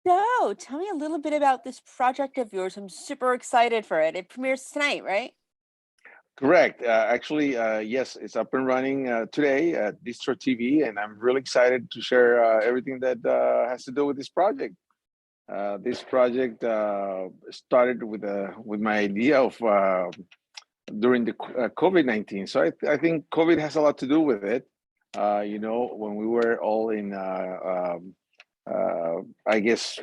So, tell me a little bit about this project of yours. I'm super excited for it. It premieres tonight, right? Correct. Actually, yes, it's up and running today at Distro TV, and I'm really excited to share everything that has to do with this project. This project started with my idea of during the COVID-19. So I think COVID has a lot to do with it. When we were all in, I guess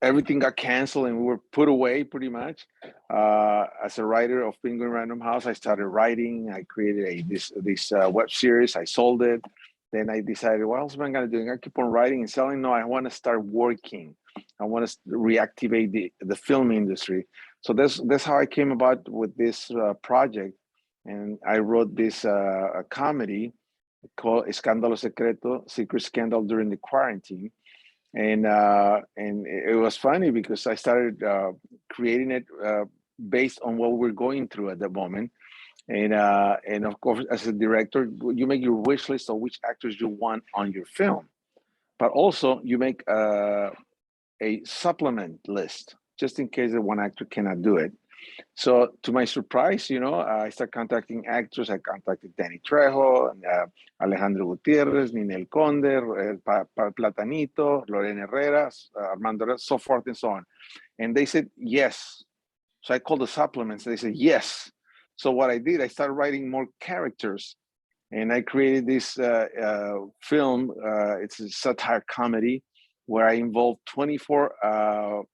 everything got canceled and we were put away pretty much. As a writer of Penguin Random House, I started writing. I created this web series. I sold it. Then I decided, what else am I going to do? I'm going to keep on writing and selling. No, I want to start working. I want to reactivate the film industry. So that's how I came about with this project. And I wrote this a comedy called Escándalo Secreto, Secret Scandal During the Quarantine, and it was funny because I started creating it based on what we're going through at the moment, and of course, as a director, you make your wish list of which actors you want on your film, but also you make a supplement list just in case that one actor cannot do it. So to my surprise, I started contacting actors. I contacted Danny Trejo, Alejandro Gutierrez, Ninel Conde, Platanito, Lorena Herrera, Armando Herrera, so forth and so on. And they said yes. So I called the supplements. They said yes. So what I did, I started writing more characters, and I created this film. It's a satire comedy where I involved 24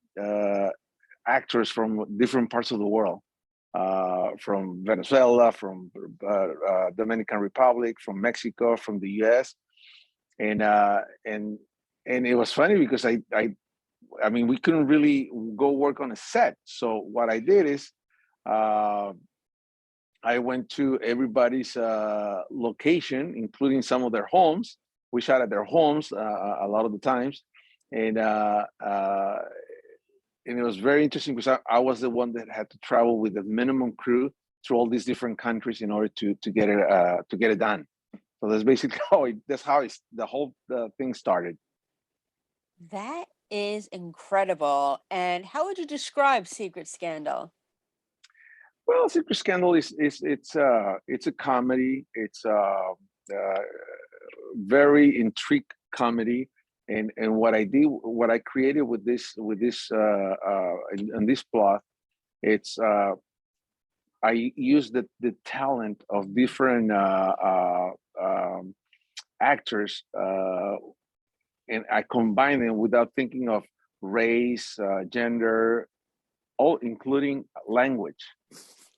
actors from different parts of the world, from Venezuela, from Dominican Republic, from Mexico, from the U.S. and and it was funny because I mean we couldn't really go work on a set. So what I did is uh, I went to everybody's location, including some of their homes. We shot at their homes a lot of the times, and and it was very interesting because I was the one that had to travel with the minimum crew through all these different countries in order to get it done. So that's basically how the whole thing started. That is incredible. And how would you describe Secret Scandal? Well, Secret Scandal is it's a comedy. It's uh, very intrigued comedy. And what I created with this in this plot, it's I use the talent of different actors, and I combine them without thinking of race, gender, all including language.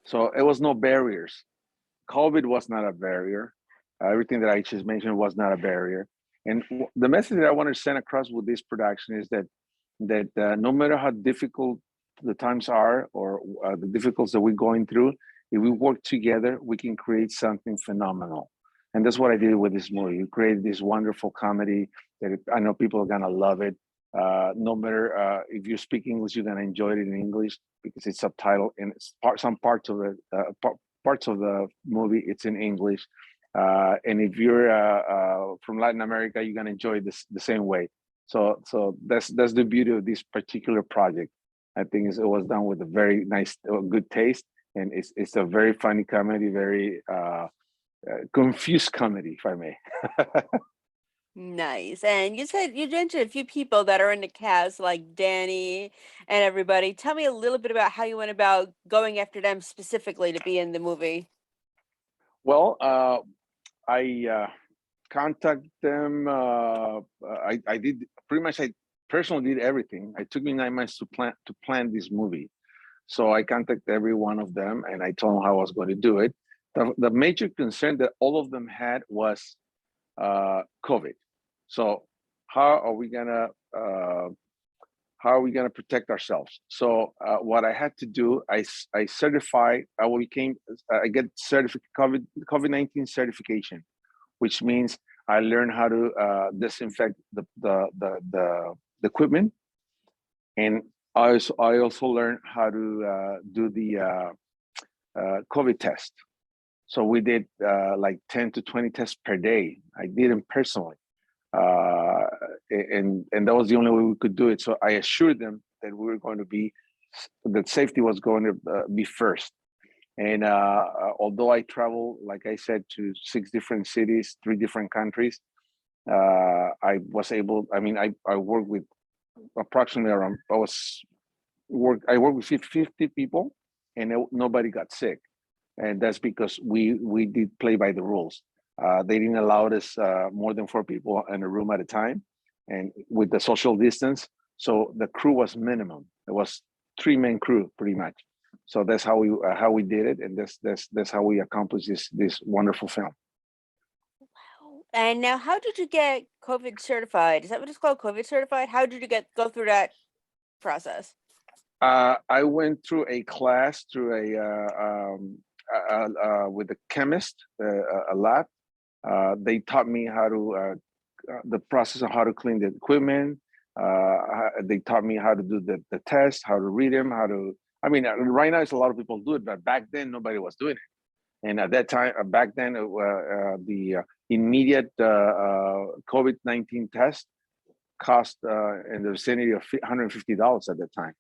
So it was no barriers. COVID was not a barrier. Everything that I just mentioned was not a barrier. And the message that I want to send across with this production is that no matter how difficult the times are or the difficulties that we're going through, if we work together, we can create something phenomenal. And that's what I did with this movie. We created this wonderful comedy that I know people are gonna love it. No matter if you speak English, you're gonna enjoy it in English because it's subtitled and some parts of the parts of the movie it's in English. And if you're from Latin America, you're gonna enjoy this the same way. So that's the beauty of this particular project. I think it was done with a very nice, good taste, and it's a very funny comedy, very confused comedy, if I may. Nice. And you said you mentioned a few people that are in the cast, like Danny and everybody. Tell me a little bit about how you went about going after them specifically to be in the movie. Well, I contact them. I did pretty much. I personally did everything. It took me 9 months to plan this movie. So I contacted every one of them and I told them how I was going to do it. The major concern that all of them had was COVID. So how are we gonna uh, how are we gonna protect ourselves? So what I had to do, I certify. I get certificate COVID-19 certification, which means I learned how to disinfect the equipment, and I also learned how to do the COVID test. So we did like 10 to 20 tests per day. I did them personally. and that was the only way we could do it. So I assured them that we were going to be that safety was going to be first. And although I travel, like I said, to 6 different cities, 3 different countries, I was able. I mean, I worked with approximately around. I worked with 50 people, and nobody got sick, and that's because we did play by the rules. They didn't allow us more than 4 people in a room at a time, and with the social distance. So the crew was minimum. It was 3-man crew pretty much. So that's how we did it, and that's how we accomplished this wonderful film. And now, how did you get COVID certified? Is that what it's called? COVID certified? How did you go through that process? I went through a class through with a chemist, a lab. They taught me how to the process of how to clean the equipment. They taught me how to do the test, how to read them, how to. I mean, right now, it's a lot of people do it, but back then nobody was doing it. And at that time, back then, the immediate COVID-19 test cost in the vicinity of $150 at that time.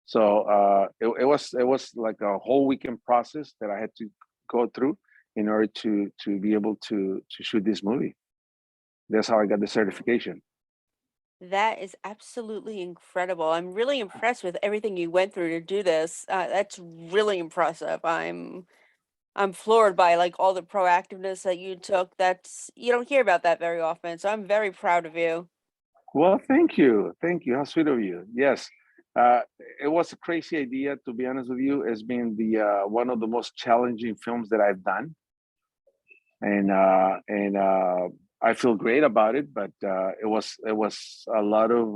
So it was like a whole weekend process that I had to go through in order to be able to shoot this movie. That's how I got the certification. That is absolutely incredible. I'm really impressed with everything you went through to do this. That's really impressive. I'm floored by like all the proactiveness that you took. That's you don't hear about that very often. So I'm very proud of you. Well, thank you. How sweet of you. Yes, uh, it was a crazy idea. To be honest with you, it's been the one of the most challenging films that I've done, and I feel great about it. But it was a lot of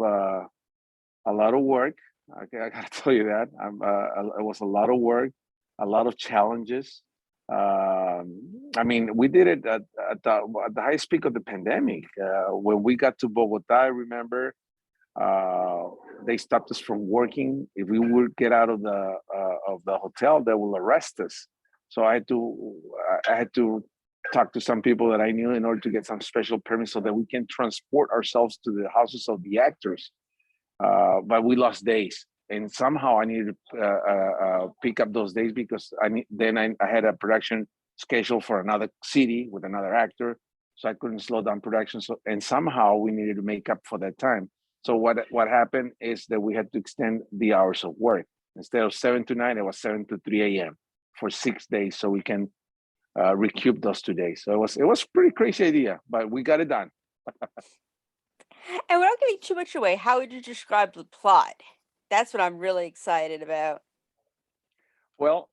work. I gotta tell you that. It was a lot of work, a lot of challenges. I mean, we did it at the highest peak of the pandemic. When we got to Bogota, I remember uh, they stopped us from working. If we would get out of the hotel, they will arrest us. So I had to talk to some people that I knew in order to get some special permits so that we can transport ourselves to the houses of the actors. But we lost days, and somehow I needed to pick up those days because I had a production schedule for another city with another actor, so I couldn't slow down production. So and somehow we needed to make up for that time. So what happened is that we had to extend the hours of work. Instead of 7 to 9, it was 7 to 3 a.m. for 6 days, so we can recoup those 2 days. So it was pretty crazy idea, but we got it done. And without giving too much away, how would you describe the plot? That's what I'm really excited about. Well,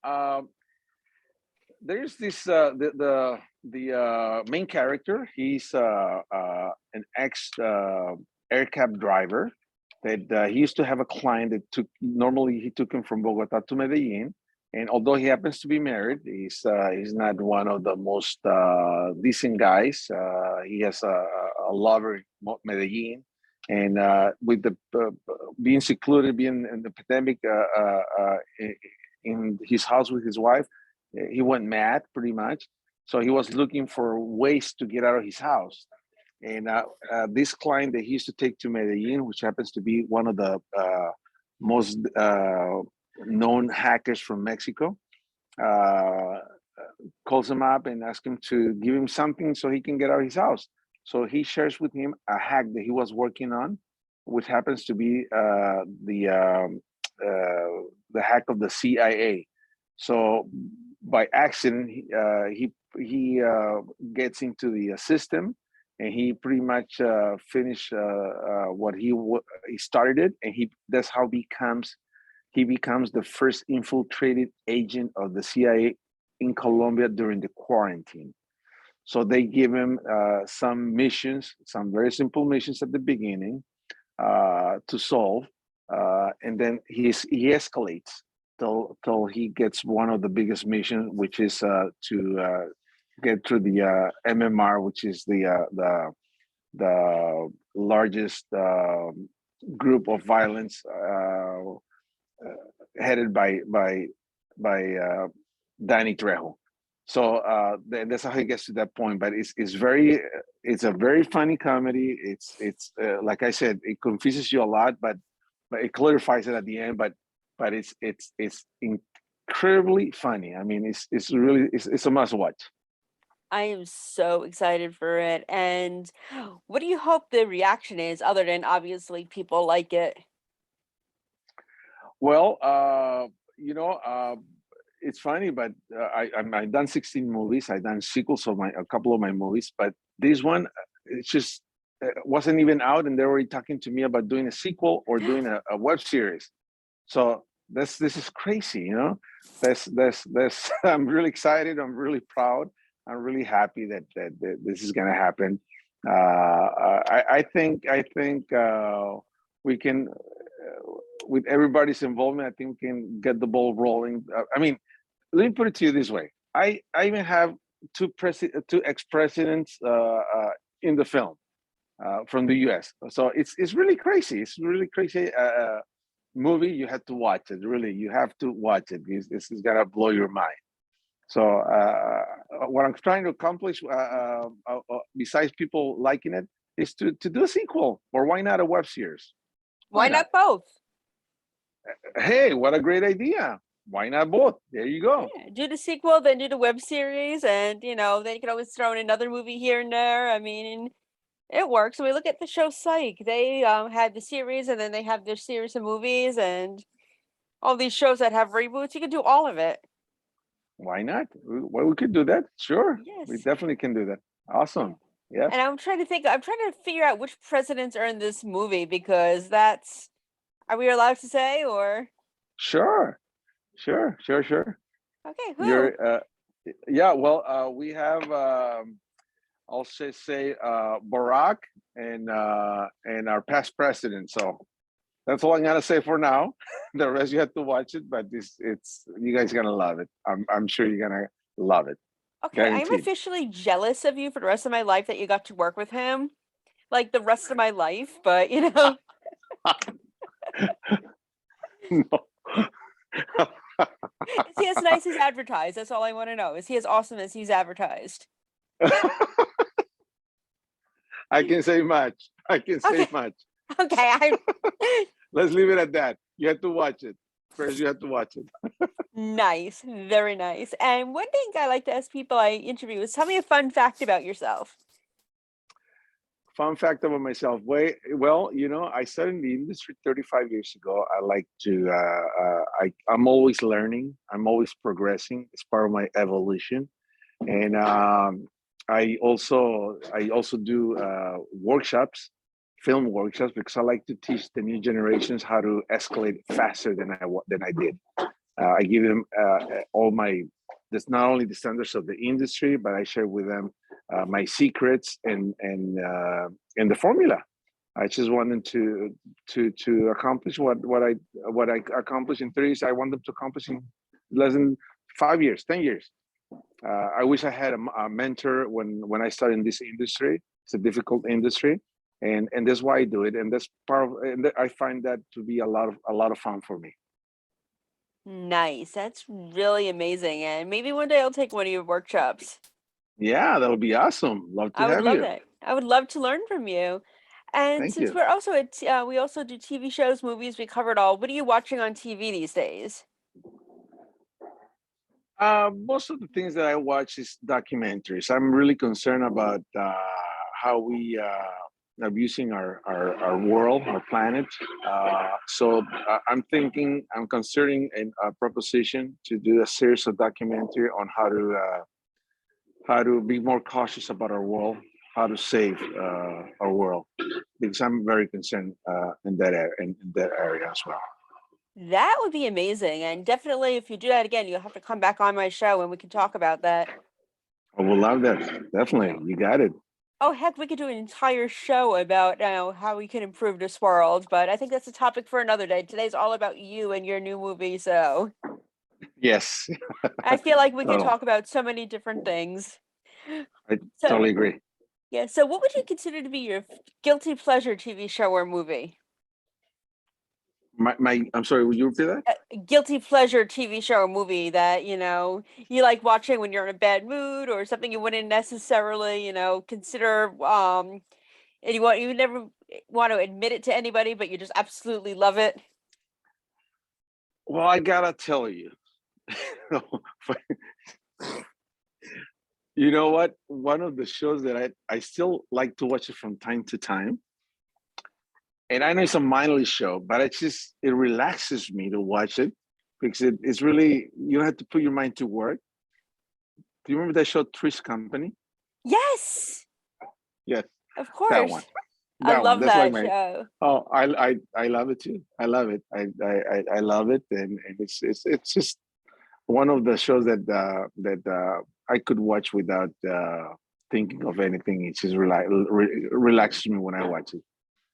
there's this the main character. He's an ex air cab driver that he used to have a client that normally he took him from Bogota to Medellin. And although he happens to be married, he's not one of the most decent guys. He has a lover in Medellin, and with the being secluded, being in the pandemic, in his house with his wife, he went mad pretty much. So he was looking for ways to get out of his house. And this client that he used to take to Medellin, which happens to be one of the most known hackers from Mexico, uh, calls him up and asks him to give him something so he can get out of his house. So he shares with him a hack that he was working on, which happens to be the hack of the CIA. So by accident, he gets into the system, and he pretty much finished what he started, and that's how he becomes the first infiltrated agent of the CIA in Colombia during the quarantine. So they give him some missions, some very simple missions at the beginning to solve, and then he escalates till he gets one of the biggest missions, which is to get through the MMR, which is the largest group of violence headed by Danny Trejo. So that's how he gets to that point. But it's very it's a very funny comedy. It's like I said, it confuses you a lot, but it clarifies it at the end. But it's incredibly funny. I mean, it's really it's a must watch. I am so excited for it. And what do you hope the reaction is, other than obviously people like it? Well, it's funny, but I've done 16 movies. I've done sequels of my a couple of my movies, but this one, it's just wasn't even out, and they're already talking to me about doing a sequel or doing a web series. So this is crazy, you know. That's I'm really excited. I'm really proud. I'm really happy that this is gonna happen. I think we can with everybody's involvement. I think we can get the ball rolling. I mean, let me put it to you this way. I even have two ex presidents in the film from the U.S. So it's really crazy. It's really crazy movie. You have to watch it. Really, you have to watch it. This is gonna blow your mind. So what I'm trying to accomplish, besides people liking it, is to do a sequel, or why not a web series? Why Why not? not both? Hey, what a great idea! Why not both? There you go. Yeah, do the sequel, then do the web series, and then you can always throw in another movie here and there. I mean, it works. I mean, look at the show Psych. They had the series, and then they have their series of movies, and all these shows that have reboots. You can do all of it. Why not? Well, we could do that. Sure, we Yes. definitely can do that. Awesome. Yes. And I'm trying to think. I'm trying to figure out which presidents are in this movie because that's. Are we allowed to say or? Sure. Sure. Okay, who? You're. Yeah. Well, we have. I'll say Barack and our past president. So that's all I'm gonna say for now. The rest you have to watch it, but it's you guys are gonna love it. I'm sure you're gonna love it, Okay, I'm guaranteed. officially jealous of you for the rest of my life that you got to work with him, like the rest of my life. But No. is he as nice as advertised? That's all I want to know. Is he as awesome as he's advertised? I can say much. I can say Okay, much. okay, I Let's leave it at that. You have to watch it. First, you have to watch it. nice, very nice. And one thing I like to ask people I interview is tell me a fun fact about yourself. Fun fact about myself. Well, I started in the industry 35 years ago. I like to, I'm always learning. I'm always progressing. It's part of my evolution. And I also do workshops, film workshops, because I like to teach the new generations how to escalate faster than I did. I give them all my that's not only the standards of the industry, but I share with them my secrets and the formula. I just want them to accomplish what I accomplished in 3 years. I want them to accomplish in less than 5 years, 10 years. I wish I had a mentor when I started in this industry. It's a difficult industry, and that's why I do it. And that's part of. And I find that to be a lot of fun for me. Nice. That's really amazing. And maybe one day I'll take one of your workshops. Yeah, that would be awesome. Love to I would have love you. that. I would love to learn from you. And Thank since you. we're also we also do TV shows, movies, we covered all. What are you watching on TV these days? Most of the things that I watch is documentaries. I'm really concerned about how we abusing our world, our planet. So I'm considering a proposition to do a series of documentary on how to be more cautious about our world, how to save our world, because I'm very concerned in that area as well. That would be amazing. And definitely, if you do that again, you'll have to come back on my show and we can talk about that. I would love that. Definitely, you got it. Oh, heck, we could do an entire show about how we can improve this world, but I think that's a topic for another day. Today's all about you and your new movie, so Yes, I feel like we could totally. talk about so many different things. I So, totally agree. yeah, so what would you consider to be your guilty pleasure TV show or movie? I'm sorry, would you repeat that? A guilty pleasure TV show or movie that, you like watching when you're in a bad mood or something you wouldn't necessarily, consider and you would never want to admit it to anybody, but you just absolutely love it. Well, I gotta tell you, you know what? One of the shows that I still like to watch it from time to time, and I know it's a mindless show, but it relaxes me to watch it because it's really you don't have to put your mind to work. Do you remember that show Three's Company? Yes, Yes, of that one. course. I That one. love That's like that my show. oh, I love it too. I love it. I love it, and it's just one of the shows that I could watch without thinking of anything. It just relaxes me when I watch it.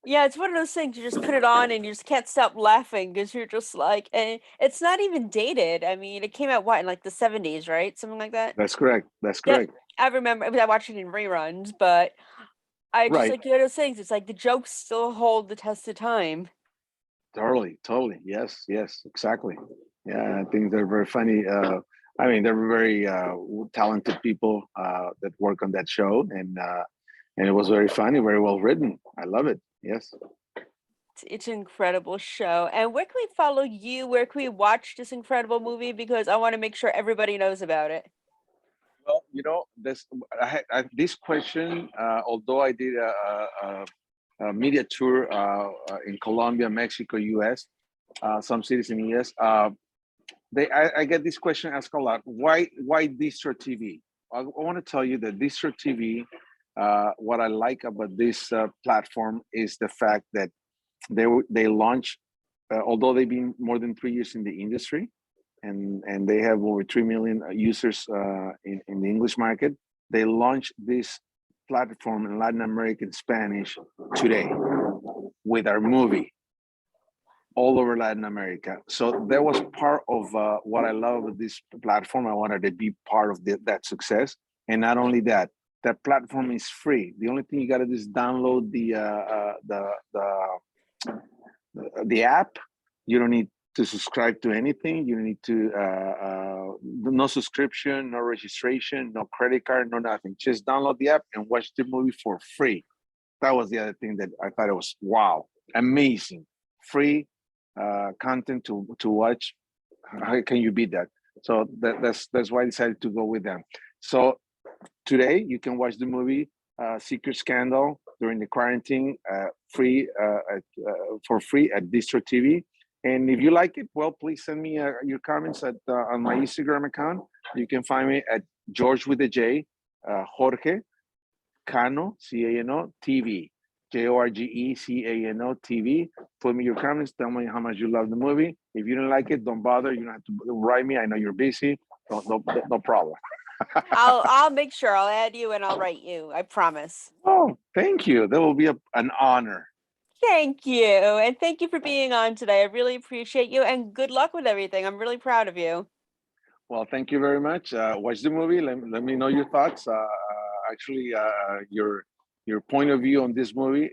Yeah, it's one of those things you just put it on and you just can't stop laughing because you're just like, and it's not even dated. I mean, it came out what in like the 70s, right? Something like that. That's correct. That's Yep. correct. I remember, I mean, I watched it in reruns, but I just Right. like those things. It's like the jokes still hold the test of time. Totally. Totally. Yes. Yes. Exactly. Yeah. I think they're very funny. I mean, they're very talented people that work on that show, and it was very funny, very well written. I love it. Yes. It's an incredible show. And where can we follow you? Where can we watch this incredible movie? Because I want to make sure everybody knows about it. Well, this this question. Although I did a media tour in Colombia, Mexico, U.S., some cities in the U.S. I get this question asked a lot. Why Distro TV? I want to tell you that Distro TV. What I like about this platform is the fact that they launch, although they've been more than 3 years in the industry, and they have over 3 million users in the English market. They launched this platform in Latin American Spanish today with our movie all over Latin America. So that was part of what I love with this platform. I wanted to be part of that success. And not only that, that platform is free. The only thing you got to do is download the app. You don't need to subscribe to anything. You don't need to no subscription, no registration, no credit card, no nothing. Just download the app and watch the movie for free. That was the other thing that I thought it was wow, amazing, free content to watch. How can you beat that? So that's why I decided to go with them. So today you can watch the movie Secret Scandal during the quarantine for free at Distro TV. And if you like it, well, please send me your comments on my Instagram account. You can find me at George with a J, Jorge Cano, Cano TV, JORGE CANO TV. Put me your comments. Tell me how much you love the movie. If you don't like it, don't bother. You don't have to write me. I know you're busy. No problem. I'll make sure I'll add you and I'll write you. I promise. Oh, thank you. That will be an honor. Thank you. And thank you for being on today. I really appreciate you and good luck with everything. I'm really proud of you. Well, thank you very much. Watch the movie. Let me know your thoughts. Actually, your point of view on this movie,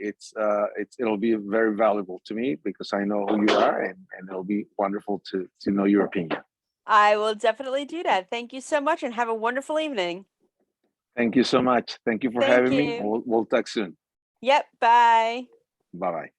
it'll be very valuable to me because I know who you are, and it'll be wonderful to know your opinion. I will definitely do that. Thank you so much and have a wonderful evening. Thank you so much. Thank you for Thank having me. you. We'll talk soon. Yep. Bye. Bye bye.